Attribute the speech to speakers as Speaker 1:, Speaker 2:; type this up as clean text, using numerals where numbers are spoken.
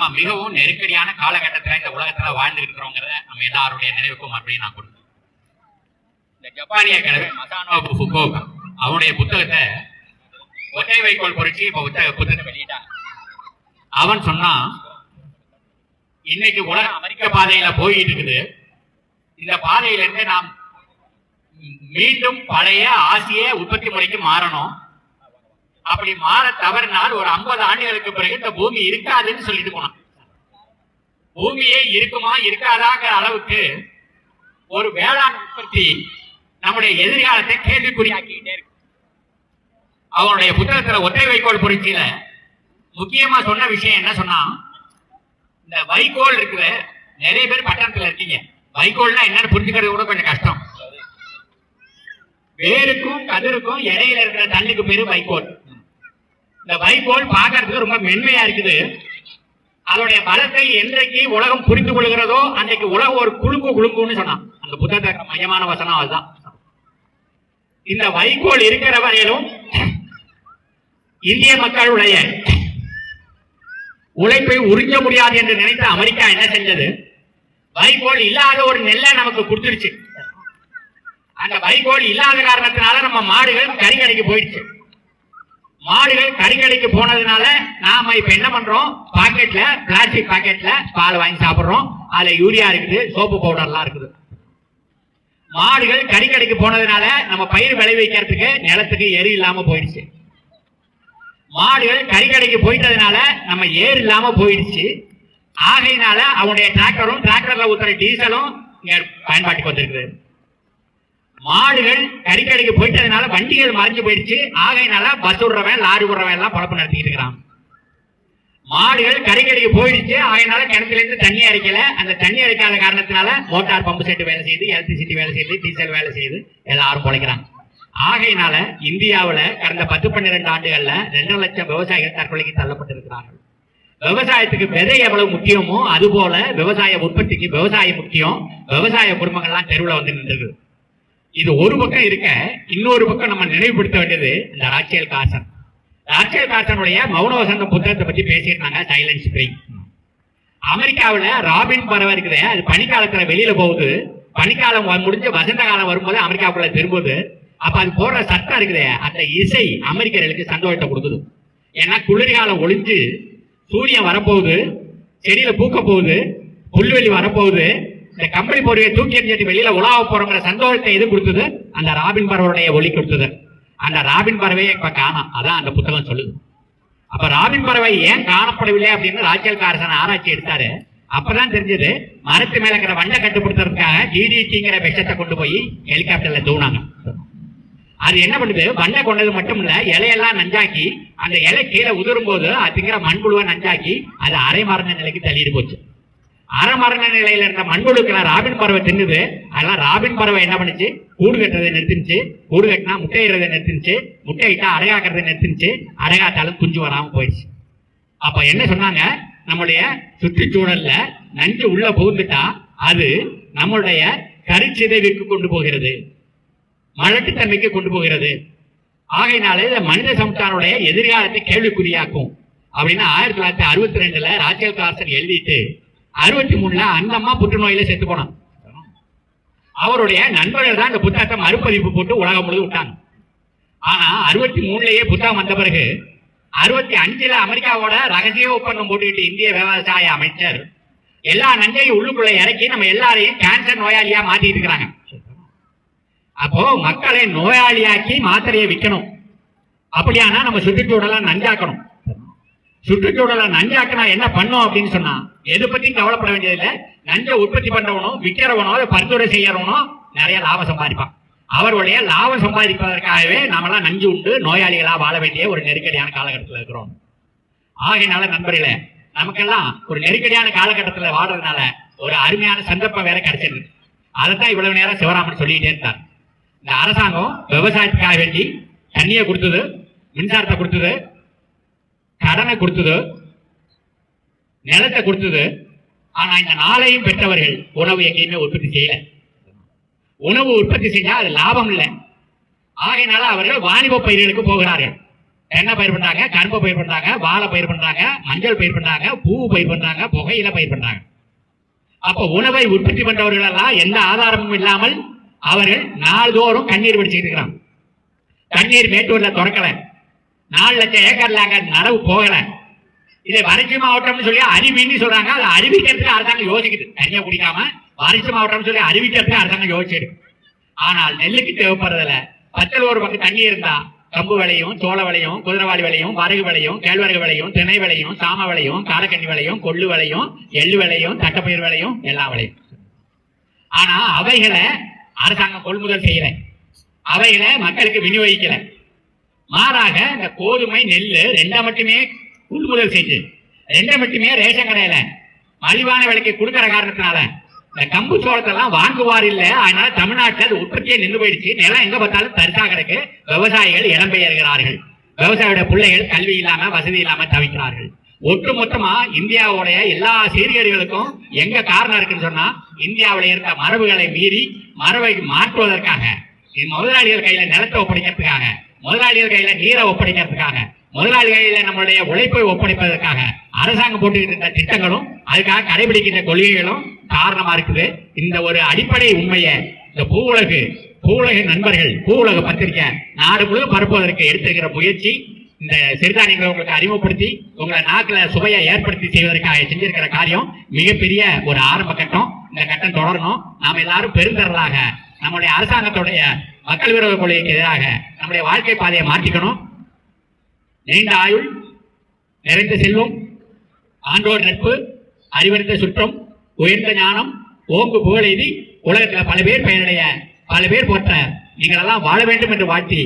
Speaker 1: நாம மிகவும் நெருக்கடியான காலகட்டத்துல இந்த உலகத்துல வாழ்ந்துருக்கிறோங்கிறத நம்ம எல்லாருடைய நினைவுக்கும் அப்படின்னு நான் கொடுத்தேன். இந்த ஜப்பானிய கிழமை மசானோபு ஃபுகுவோகா அவனுடைய புத்தகத்தை ஒற்றை வைக்கோல் பொறிச்சு இப்ப புத்தகத்தை வெளியிட்டான். அவன் சொன்னான், இன்னைக்கு உலகம் அமெரிக்க பாதையில போயிட்டு இருக்குது. இந்த பாதையில இருந்து நாம் மீண்டும் பழைய ஆசிய உற்பத்தி முறைக்கு மாறணும். அப்படி மாற தவறினால் ஒரு 50 ஆண்டுகளுக்கு பிறகு இந்த பூமி இருக்காதுன்னு சொல்லிட்டு போனான். பூமியே இருக்குமா இருக்காதாங்கிற அளவுக்கு ஒரு வேளாண் உற்பத்தி நம்முடைய எதிர்காலத்தை கேள்விக்குறியாக்கிட்டே இருக்கு. அவனுடைய புத்தகத்துல ஒற்றை வைக்கோல் பொறிச்சியில முக்கியமா சொன்ன விஷயம் என்ன சொன்னா, இந்த வைக்கோல் இருக்குது. நிறைய பேர் பட்டணத்துல இருக்கீங்க, வைக்கோல்னா என்னன்னு புரிஞ்சுக்கிறது கூட கொஞ்சம் கஷ்டம். வேருக்கும் கதிருக்கும் இடையில இருக்கிற தண்ணிக்கு பேரு வைக்கோல். இந்த வைக்கோல் பார்க்கறதுக்கு ரொம்ப மென்மையா இருக்குது. அதோடைய பலத்தை என்றைக்கு உலகம் புரிந்து கொள்கிறதோ அன்றைக்கு உலகம் ஒரு குழுங்குன்னு சொன்னான். அந்த புத்தகத்தை மையமான வசனம் அதுதான். இந்த வைக்கோல் இருக்கிற வரையிலும் இந்திய மக்களுடைய உழைப்பை உறிஞ்ச முடியாது என்று நினைத்த அமெரிக்கா என்ன செஞ்சது, வைக்கோல் இல்லாத ஒரு நெல்லை நமக்கு கொடுத்துருச்சு. அந்த வைக்கோல் இல்லாத காரணத்தினால நம்ம மாடுகள் கறிக்கடைக்கு போயிடுச்சு. மாடுகள் கறிக்கடைக்கு போனதுனால நாம இப்ப என்ன பண்றோம், பாக்கெட்ல பிளாஸ்டிக் பாக்கெட்ல பால் வாங்கி சாப்பிடுறோம். அதுல யூரியா இருக்குது, சோப்பு பவுடர்லாம் இருக்குது. மாடுகள் கறிக்கடைக்கு போனதுனால நம்ம பயிர் விளைவிக்கிறதுக்கு நிலத்துக்கு எரு இல்லாம போயிடுச்சு. மாடுகள் கறிக்கடைக்கு போயிட்டதுனால நம்ம ஏர் இல்லாம போயிடுச்சு. ஆகையினால அவனுடைய டிராக்டரும் டிராக்டர்ல ஊத்துற டீசலும் பயன்பாட்டுக்கு வந்திருக்குது. மாடுகள் கறிக்கடைக்கு போயிட்டதுனால வண்டிகள் மறைஞ்சு போயிடுச்சு. ஆகையினால பஸ் விடுறவன் லாரி விடுறவன் எல்லாம் பொழப்பு நடத்திட்டு இருக்கிறான். மாடுகள் கறிக்கடைக்கு போயிடுச்சு. ஆகையினால கிணத்துல இருந்து தண்ணி அரைக்கல. அந்த தண்ணி அரைக்காத காரணத்தினால மோட்டார் பம்பு செட்டு வேலை செய்யுது, எலக்ட்ரிசிட்டி வேலை செய்யுது, டீசல் வேலை செய்யுது, எல்லாரும் பொழைக்கிறாங்க. ஆகையினால இந்தியாவில் கடந்த 10-12 ஆண்டுகள்ல 2 லட்சம் விவசாயிகள் தற்கொலைக்கு தள்ளப்பட்டிருக்கிறார்கள். விவசாயத்துக்கு விதை எவ்வளவு முக்கியமோ அது போல விவசாய உற்பத்திக்கு விவசாயம் முக்கியம். விவசாய குடும்பங்கள்லாம் தெருவில் வந்து நின்றது. இது ஒரு பக்கம் இருக்க, இன்னொரு பக்கம் நம்ம நினைவுபடுத்த வேண்டியது இந்த ராச்சேல் கார்சன். ராச்சேல் கார்சனுடைய மௌன வசந்தம் புத்தகத்தை பத்தி பேசியிருந்தாங்க, சைலன்ஸ் ஸ்பிரிங். அமெரிக்காவில் ராபின் பறவை இருக்குது. அது பனிக்காலத்துல வெளியில போகுது. பனிக்காலம் முடிஞ்சு வசந்த காலம் வரும்போது அமெரிக்காவுக்குள்ள திரும்புது. அப்ப அது போடுற சட்டம் இருக்குது, அந்த இசை அமெரிக்கர்களுக்கு சந்தோஷத்தை கொடுக்குது. ஏன்னா குளிர்காலம் ஒளிஞ்சு சூரியன் வரப்போகுது, செடியில பூக்க போகுது, புல்வெளி வரப்போகுது, இந்த கம்பெனி போர்வையை தூக்கி எறிஞ்சிட்டு வெளியில உலாவ போறோங்கிற சந்தோஷத்தை எது கொடுத்தது, அந்த ராபின் பறவையுடைய ஒலி கொடுத்தது. அந்த ராபின் பறவையை இப்ப காணோம். அதான் அந்த புத்தகம் சொல்லுது. அப்ப ராபின் பறவை ஏன் காணப்படவில்லை அப்படின்னு ராச்சேல் கார்சன் ஆராய்ச்சி எடுத்தாரு. அப்பதான் தெரிஞ்சது, மரத்து மேல இருக்கிற வண்டை கட்டுப்படுத்துறதுக்காக டிடிடிங்கிற விஷத்தை கொண்டு போய் ஹெலிகாப்டர்ல தூணாங்க. அது என்ன பண்ணுது, வண்டை கொண்டது மட்டும் இல்ல, இலையெல்லாம் நஞ்சாக்கி அந்த இலை கீழே உதிரும் போது அதுங்கிற மண்புழுவை நஞ்சாக்கி அது அரை மரண நிலைக்கு தள்ளிட்டு போச்சு. அரை மரண நிலையில இருந்த மண்புழுக்கெல்லாம் ராபின் பறவை தின்னுது. அதெல்லாம் ராபின் பறவை என்ன பண்ணுச்சு, கூடு கட்டுறதை நிறுத்திச்சு. கூடு கட்டினா முட்டையிறதை நிறுத்திச்சு. முட்டையிட்டா அடைகாக்கிறதை நிறுத்திச்சு. அடைகாத்தாலும் குஞ்சு வராம போயிடுச்சு. அப்ப என்ன சொன்னாங்க, நம்முடைய சுற்றுச்சூழல்ல நஞ்சு உள்ள புகுந்துட்டா அது நம்மளுடைய கருச்சிதைவுக்கு கொண்டு போகிறது, மலட்டுத்தன்மைக்கு கொண்டு போகிறது. ஆகையினாலே மனித சமுதாயனுடைய எதிர்காலத்தை கேள்விக்குறியாக்கும் அப்படின்னு 1962 ராச்சேல் கார்சன் எழுதிட்டு 63 அந்த அம்மா புற்றுநோயில செத்து போனான். அவருடைய நண்பர்கள் தான் இந்த புத்தகத்தை மறுபதிப்பு போட்டு உலகம் முழுவதும் விட்டாங்க. ஆனா 63லயே புத்தகம் வந்த பிறகு 65 அமெரிக்காவோட ரகசிய ஒப்பந்தம் போட்டுக்கிட்டு இந்திய விவசாய அமைச்சர் எல்லா நஞ்சையும் உள்ளுக்குள்ள இறக்கி நம்ம எல்லாரையும் கேன்சர் நோயாளியா மாத்திட்டு இருக்கிறாங்க. அப்போ மக்களை நோயாளியாக்கி மாத்திரையை விற்கணும். அப்படியானா நம்ம சுற்றுச்சூழலை நஞ்சாக்கணும். சுற்றுச்சூழலை நஞ்சாக்கினா என்ன பண்ணும் அப்படின்னு சொன்னா, எது பத்தியும் கவலைப்பட வேண்டியதில்லை. நஞ்சை உற்பத்தி பண்றவனும் விற்கிறவனோ பரிந்துரை செய்யறவனோ நிறைய லாபம் சம்பாதிப்பான். அவருடைய லாபம் சம்பாதிப்பதற்காகவே நாமெல்லாம் நஞ்சு உண்டு நோயாளிகளா வாழ வேண்டிய ஒரு நெருக்கடியான காலகட்டத்தில் இருக்கிறோம். ஆகையினால நண்பர்களே, நமக்கெல்லாம் ஒரு நெருக்கடியான காலகட்டத்தில் வாழ்றதுனால ஒரு அருமையான சந்தர்ப்பம் வேற கிடைச்சிருக்கு. அதைத்தான் இவ்வளவு நேரம் சிவராமன் சொல்லிக்கிட்டே இருந்தார். இந்த அரசாங்கம் விவசாயத்துக்காக வேண்டி தண்ணியை கொடுத்தது, மின்சாரத்தை கொடுத்தது, கடனை கொடுத்தது, நிலத்தை கொடுத்தது. ஆனா இந்த நாளையும் பெற்றவர்கள் உணவு எங்கேயுமே உற்பத்தி செய்யல. உணவு உற்பத்தி செஞ்சா அது லாபம் இல்லை. ஆகையினால அவர்கள் வாணிப பயிர்களுக்கு போகிறார்கள். தென்னை பயிர் பண்றாங்க, கரும்பு பயிர் பண்றாங்க, வாழை பயிர் பண்றாங்க, மஞ்சள் பயிர் பண்றாங்க, பூ பயிர் பண்றாங்க, புகையில பயிர் பண்றாங்க. அப்ப உணவை உற்பத்தி பண்றவர்கள் எல்லாம் எந்த ஆதாரமும் இல்லாமல் அவர்கள் நாள்தோறும் கண்ணீர் வடிச்சுட்டு இருக்கிறாங்க. தண்ணீர் மேட்டூர்ல திறக்கல, 4 லட்சம் ஏக்கர்ல அங்க நடவு போகல. இதை வறட்சி மாவட்டம்னு சொல்லி அறிவின்னு சொல்றாங்க. அதை அறிவிக்கிறதுக்கு அரசாங்கம் யோசிக்குது. தனியா குடிக்காம வறட்சி மாவட்டம்னு சொல்லி அறிவிக்கிறதுக்கு அரசாங்கம் யோசிச்சிடு. ஆனால் நெல்லுக்கு தேவைப்படுறதுல 10 பக்கம் தண்ணி இருந்தா கம்பு விளையும், சோள விளையும், குதிரைவாளி விளையும், வரகு விளையும், கேழ்வரகு விளையும், திணை விளையும், சாம விளையும், காரக்கண்ணி விளையும், கொள்ளு விளையும், எள்ளு விளையும், தட்டப்பயிர் விளையும், எல்லாம் விளையும். ஆனா அவைகளை அரசாங்கம் கொள்முதல் செய்யல, அவைகளை மக்களுக்கு விநியோகிக்கல. மாறாக இந்த கோதுமை, நெல்லு 2 மட்டுமே கொள்முதல் செஞ்சு 2 மட்டுமே ரேஷன் கடையில மலிவான விலைக்கு கொடுக்கிற காரணத்தினால இந்த கம்பு சோளத்தெல்லாம் வாங்குவார் இல்ல. அதனால தமிழ்நாட்டில் அது உற்பத்தியே நின்று போயிடுச்சு. நிலம் எங்க பார்த்தாலும் தரிசா கிடக்கு. விவசாயிகள் இடம்பெயர்கிறார்கள். விவசாயியோட பிள்ளைகள் கல்வி இல்லாம வசதி இல்லாம தவிக்கிறார்கள். ஒட்டு மொத்தமா இந்தியாவுடைய எல்லா சீர்கேடுகளுக்கும் எங்க காரணம் இருக்குன்னு சொன்னா, இந்தியாவில இருக்க மரபுகளை மீறி மரபை மாற்றுவதற்காக, முதலாளிகள் கையில நிலத்தை ஒப்படைக்கிறதுக்காக, முதலாளிகள் கையில நீரை ஒப்படைக்கிறதுக்காக, முதலாளிகளில நம்மளுடைய உழைப்பை ஒப்படைப்பதற்காக அரசாங்கம் போட்டுக்கிட்டு இருந்த திட்டங்களும் அதுக்காக கடைபிடிக்கின்ற கொள்கைகளும் காரணமா இருக்குது. இந்த ஒரு அடிப்படை உண்மையை இந்த பூவுலக நண்பர்கள், பூவுலக பத்திரிகை நாடு முழுவதும் பரப்புவதற்கு எடுத்திருக்கிற முயற்சி, இந்த சிறுதானியங்களை உங்களுக்கு அறிமுகப்படுத்தி உங்களை நாட்டுல சுவையை ஏற்படுத்தி செய்வதற்காக செஞ்சிருக்கிற காரியம் மிகப்பெரிய ஒரு ஆரம்ப கட்டம். இந்த கட்டம் தொடரணும். நாம் எல்லாரும் பெருந்தரலாக நம்முடைய அரசாங்கத்துடைய மக்கள் விரோத கொள்கைக்கு எதிராக நம்முடைய வாழ்க்கை பாதையை மாற்றிக்கணும். நீண்ட ஆயுள், நிறைந்த செல்வம், ஆண்டோர் நட்பு, அறிவறிந்த சுற்றம், உயர்ந்த ஞானம், ஓங்கு புகழெய்தி உலகத்தில் பல பேர் பெயருடைய பல பேர் போற்ற நீங்கள் எல்லாம் வாழ வேண்டும் என்று வாழ்த்தி